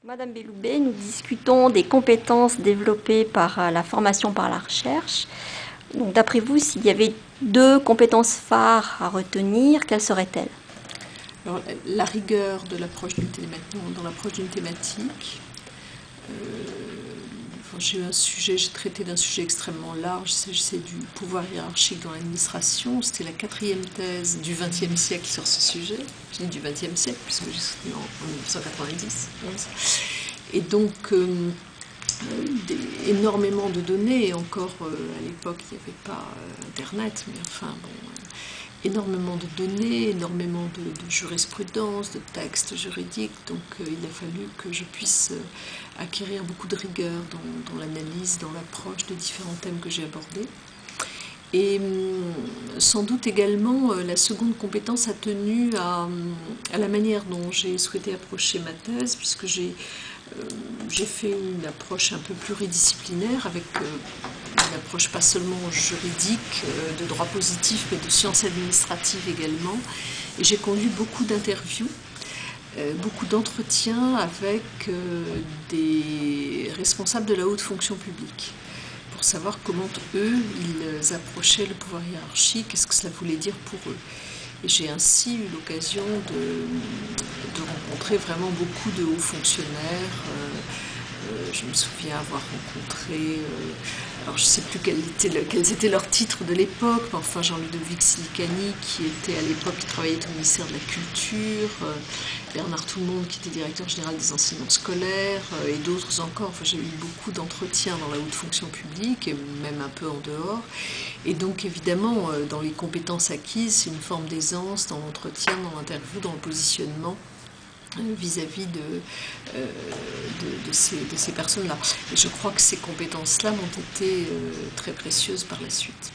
Madame Belloubet, nous discutons des compétences développées par la formation par la recherche. Donc, d'après vous, s'il y avait deux compétences phares à retenir, quelles seraient-elles? Alors, la rigueur de l'approche dans l'approche d'une thématique. J'ai traité d'un sujet extrêmement large, il s'agissait du pouvoir hiérarchique dans l'administration. C'était la 4e thèse du XXe siècle sur ce sujet. Je dis du XXe siècle puisque j'ai soutenu en 1990. Et donc, énormément de données, et encore à l'époque il n'y avait pas Internet, mais enfin bon, énormément de données, énormément de jurisprudence, de textes juridiques, donc il a fallu que je puisse acquérir beaucoup de rigueur dans l'analyse, dans l'approche de différents thèmes que j'ai abordés. Et sans doute également, la seconde compétence a tenu à la manière dont j'ai souhaité approcher ma thèse, puisque j'ai fait une approche un peu pluridisciplinaire, avec une approche pas seulement juridique, de droit positif, mais de sciences administratives également. Et j'ai conduit beaucoup d'interviews, beaucoup d'entretiens avec des responsables de la haute fonction publique, pour savoir comment eux, ils approchaient le pouvoir hiérarchique, qu'est-ce que cela voulait dire pour eux. Et j'ai ainsi eu l'occasion de rencontrer vraiment beaucoup de hauts fonctionnaires. Je me souviens avoir rencontré, alors je ne sais plus quels étaient leurs titres de l'époque, mais enfin Jean-Ludovic Silicani, qui était à l'époque, qui travaillait au ministère de la Culture, Bernard Tout-le-Monde, qui était directeur général des enseignements scolaires, et d'autres encore. Enfin, j'ai eu beaucoup d'entretiens dans la haute fonction publique, et même un peu en dehors. Et donc évidemment, dans les compétences acquises, c'est une forme d'aisance dans l'entretien, dans l'interview, dans le positionnement vis-à-vis de ces personnes-là. Et je crois que ces compétences-là m'ont été très précieuses par la suite.